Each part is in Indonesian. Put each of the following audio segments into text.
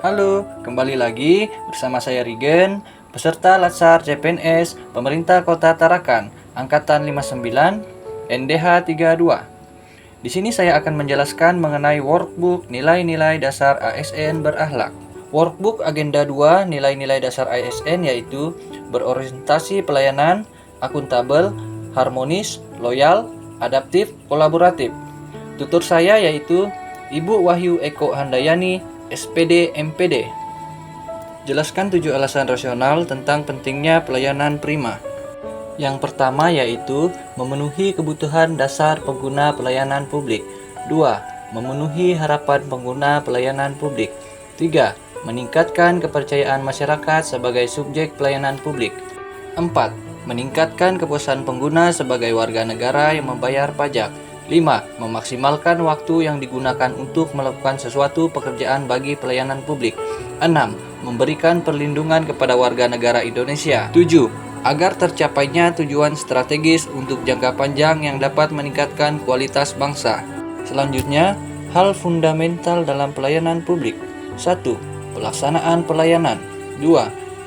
Halo, kembali lagi bersama saya Rigen, peserta Latsar CPNS Pemerintah Kota Tarakan, Angkatan 59, NDH 32. Di sini saya akan menjelaskan mengenai workbook nilai-nilai dasar ASN berakhlak. Workbook agenda 2 nilai-nilai dasar ASN yaitu berorientasi pelayanan, akuntabel, harmonis, loyal, adaptif, kolaboratif. Tutur saya yaitu Ibu Wahyu Eko Handayani, SPD MPD. Jelaskan 7 alasan rasional tentang pentingnya pelayanan prima. Yang pertama yaitu memenuhi kebutuhan dasar pengguna pelayanan publik. 2. Memenuhi harapan pengguna pelayanan publik. 3. Meningkatkan kepercayaan masyarakat sebagai subjek pelayanan publik. 4. Meningkatkan kepuasan pengguna sebagai warga negara yang membayar pajak. 5. Memaksimalkan waktu yang digunakan untuk melakukan sesuatu pekerjaan bagi pelayanan publik. 6. Memberikan perlindungan kepada warga negara Indonesia. 7. Agar tercapainya tujuan strategis untuk jangka panjang yang dapat meningkatkan kualitas bangsa. Selanjutnya, hal fundamental dalam pelayanan publik. 1. Pelaksanaan pelayanan. 2.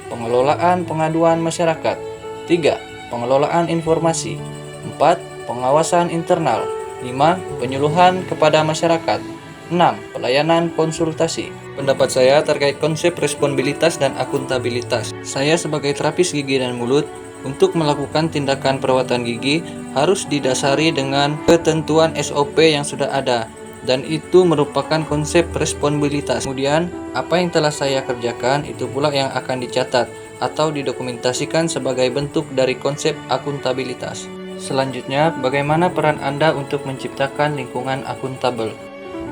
Pengelolaan pengaduan masyarakat. 3. Pengelolaan informasi. 4. Pengawasan internal. 5. Penyuluhan kepada masyarakat. 6. Pelayanan konsultasi. Pendapat saya terkait konsep responsibilitas dan akuntabilitas. Saya sebagai terapis gigi dan mulut, untuk melakukan tindakan perawatan gigi harus didasari dengan ketentuan SOP yang sudah ada, dan itu merupakan konsep responsibilitas. Kemudian, apa yang telah saya kerjakan itu pula yang akan dicatat atau didokumentasikan sebagai bentuk dari konsep akuntabilitas. Selanjutnya, bagaimana peran Anda untuk menciptakan lingkungan akuntabel?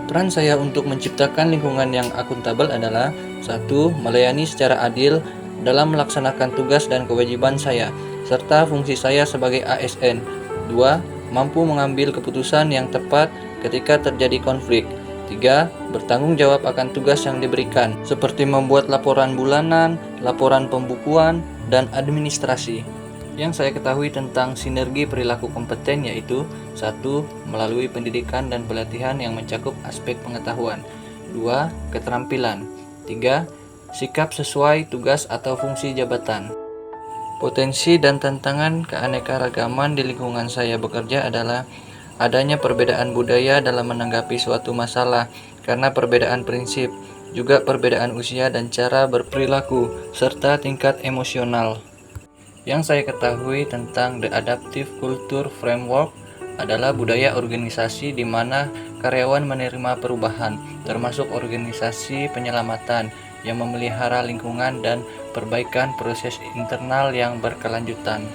Peran saya untuk menciptakan lingkungan yang akuntabel adalah 1. Melayani secara adil dalam melaksanakan tugas dan kewajiban saya, serta fungsi saya sebagai ASN. 2. Mampu mengambil keputusan yang tepat ketika terjadi konflik. 3. Bertanggung jawab akan tugas yang diberikan, seperti membuat laporan bulanan, laporan pembukuan, dan administrasi. Yang saya ketahui tentang sinergi perilaku kompeten yaitu 1. Melalui pendidikan dan pelatihan yang mencakup aspek pengetahuan. 2. Keterampilan. 3. Sikap sesuai tugas atau fungsi jabatan. Potensi dan tantangan keanekaragaman di lingkungan saya bekerja adalah adanya perbedaan budaya dalam menanggapi suatu masalah karena perbedaan prinsip, juga perbedaan usia dan cara berperilaku, serta tingkat emosional. Yang saya ketahui tentang The Adaptive Culture Framework adalah budaya organisasi di mana karyawan menerima perubahan, termasuk organisasi penyelamatan yang memelihara lingkungan dan perbaikan proses internal yang berkelanjutan.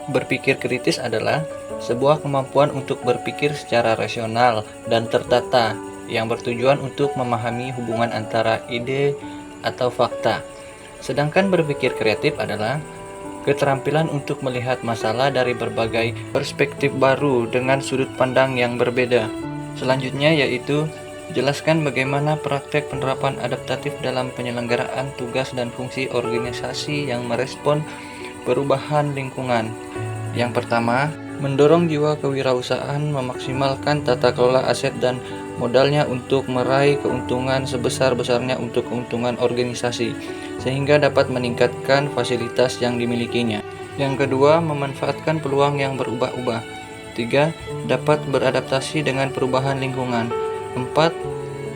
Berpikir kritis adalah sebuah kemampuan untuk berpikir secara rasional dan tertata yang bertujuan untuk memahami hubungan antara ide atau fakta. Sedangkan berpikir kreatif adalah keterampilan untuk melihat masalah dari berbagai perspektif baru dengan sudut pandang yang berbeda. Selanjutnya yaitu jelaskan bagaimana praktek penerapan adaptatif dalam penyelenggaraan tugas dan fungsi organisasi yang merespon perubahan lingkungan. Yang pertama, mendorong jiwa kewirausahaan, memaksimalkan tata kelola aset dan modalnya untuk meraih keuntungan sebesar-besarnya untuk keuntungan organisasi, sehingga dapat meningkatkan fasilitas yang dimilikinya. Yang kedua, memanfaatkan peluang yang berubah-ubah. 3. Dapat beradaptasi dengan perubahan lingkungan. 4.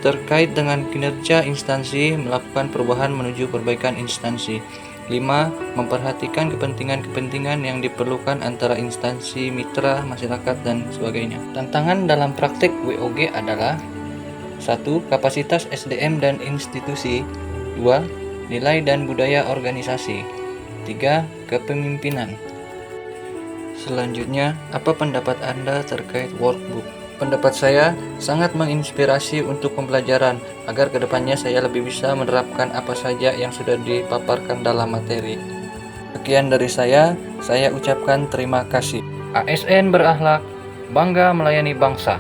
Terkait dengan kinerja instansi, melakukan perubahan menuju perbaikan instansi. 5. Memperhatikan kepentingan-kepentingan yang diperlukan antara instansi, mitra, masyarakat, dan sebagainya. Tantangan dalam praktek WOG adalah 1. Kapasitas SDM dan institusi. 2. Nilai dan budaya organisasi. 3. Kepemimpinan. Selanjutnya, apa pendapat Anda terkait workbook? Pendapat saya sangat menginspirasi untuk pembelajaran agar kedepannya saya lebih bisa menerapkan apa saja yang sudah dipaparkan dalam materi. Sekian dari saya ucapkan terima kasih. ASN berakhlak, bangga melayani bangsa.